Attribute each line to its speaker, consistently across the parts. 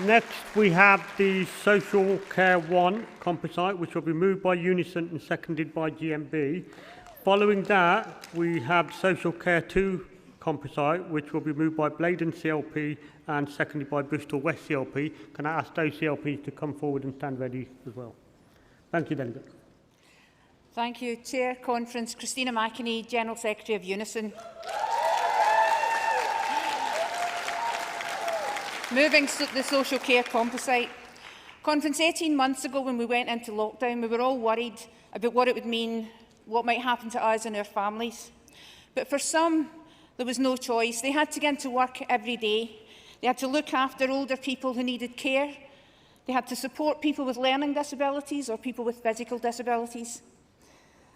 Speaker 1: Next, we have the Social Care 1 composite, which will be moved by UNISON and seconded by GMB. Following that, we have Social Care 2 composite, which will be moved by Blaydon CLP and seconded by Bristol West CLP. Can I ask those CLPs to come forward and stand ready as well? Thank you, Delegate.
Speaker 2: Thank you. Chair Conference, Christina McAnea, General Secretary of UNISON. Moving to the social care composite. Conference, 18 months ago when we went into lockdown, we were all worried about what it would mean, what might happen to us and our families. But for some, there was no choice. They had to get into work every day. They had to look after older people who needed care. They had to support people with learning disabilities or people with physical disabilities.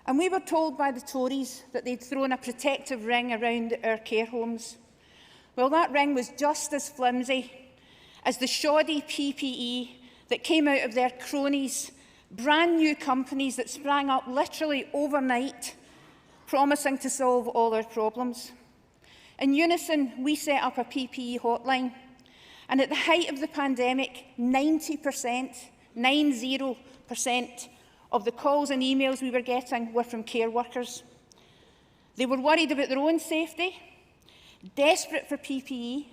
Speaker 2: And we were told by the Tories that they'd thrown a protective ring around our care homes. Well, that ring was just as flimsy as the shoddy PPE that came out of their cronies, brand new companies that sprang up literally overnight, promising to solve all our problems. In Unison, we set up a PPE hotline, and at the height of the pandemic, 90% of the calls and emails we were getting were from care workers. They were worried about their own safety, desperate for PPE,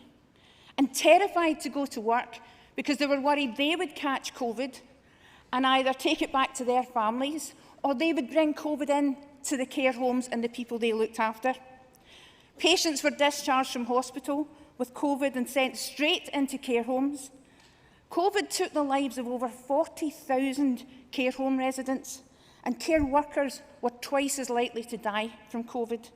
Speaker 2: and terrified to go to work because they were worried they would catch COVID and either take it back to their families or they would bring COVID in to the care homes and the people they looked after. Patients were discharged from hospital with COVID and sent straight into care homes. COVID took the lives of over 40,000 care home residents, and care workers were twice as likely to die from COVID.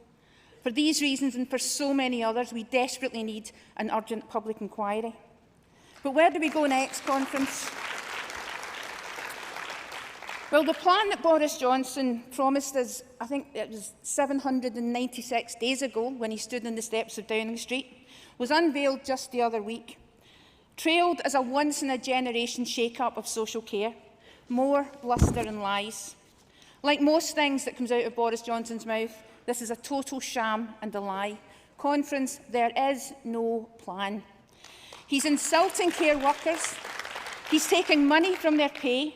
Speaker 2: For these reasons and for so many others, we desperately need an urgent public inquiry. But where do we go next, Conference? Well, the plan that Boris Johnson promised us, I think it was 796 days ago when he stood on the steps of Downing Street, was unveiled just the other week, trailed as a once-in-a-generation shake-up of social care, more bluster and lies. Like most things that comes out of Boris Johnson's mouth, this is a total sham and a lie. Conference, there is no plan. He's insulting care workers. He's taking money from their pay.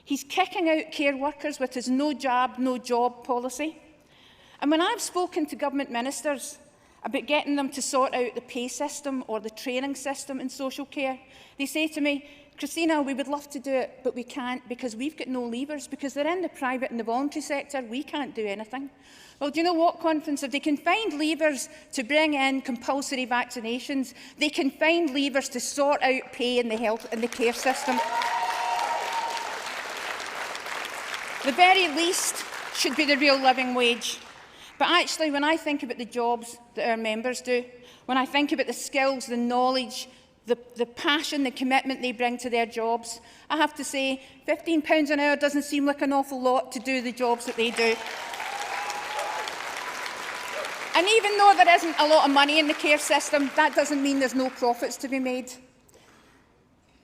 Speaker 2: He's kicking out care workers with his no jab, no job policy. And when I've spoken to government ministers about getting them to sort out the pay system or the training system in social care, they say to me, Christina, we would love to do it, but we can't because we've got no levers, because they're in the private and the voluntary sector, we can't do anything. Well, do you know what, Conference? If they can find levers to bring in compulsory vaccinations, they can find levers to sort out pay in the health and the care system. The very least should be the real living wage. But actually, when I think about the jobs that our members do, when I think about the skills, the knowledge, the passion, the commitment they bring to their jobs, I have to say £15 an hour doesn't seem like an awful lot to do the jobs that they do. And even though there isn't a lot of money in the care system, that doesn't mean there's no profits to be made.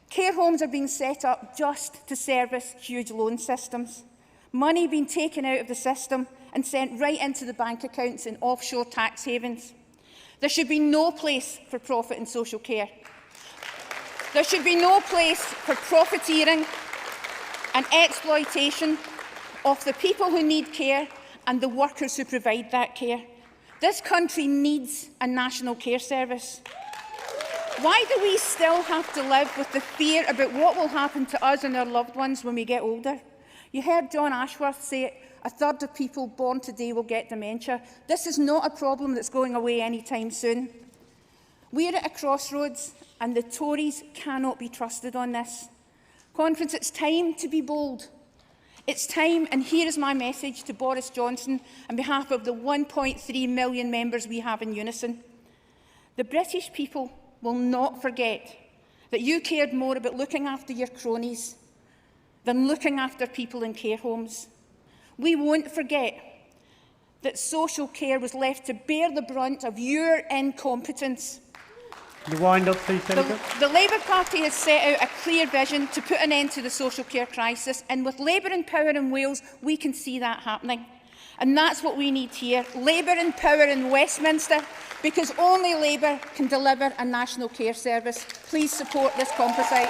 Speaker 2: Care homes are being set up just to service huge loan systems. Money being taken out of the system and sent right into the bank accounts in offshore tax havens. There should be no place for profit in social care. There should be no place for profiteering and exploitation of the people who need care and the workers who provide that care. This country needs a national care service. Why do we still have to live with the fear about what will happen to us and our loved ones when we get older? You heard John Ashworth say a third of people born today will get dementia. This is not a problem that's going away anytime soon. We're at a crossroads, and the Tories cannot be trusted on this. Conference, it's time to be bold. It's time, and here is my message to Boris Johnson on behalf of the 1.3 million members we have in Unison. The British people will not forget that you cared more about looking after your cronies than looking after people in care homes. We won't forget that social care was left to bear the brunt of your incompetence.
Speaker 1: The wind up, please, Senator.
Speaker 2: The Labour Party has set out a clear vision to put an end to the social care crisis, and with Labour in power in Wales, we can see that happening. And that's what we need here. Labour in power in Westminster, because only Labour can deliver a national care service. Please support this composite.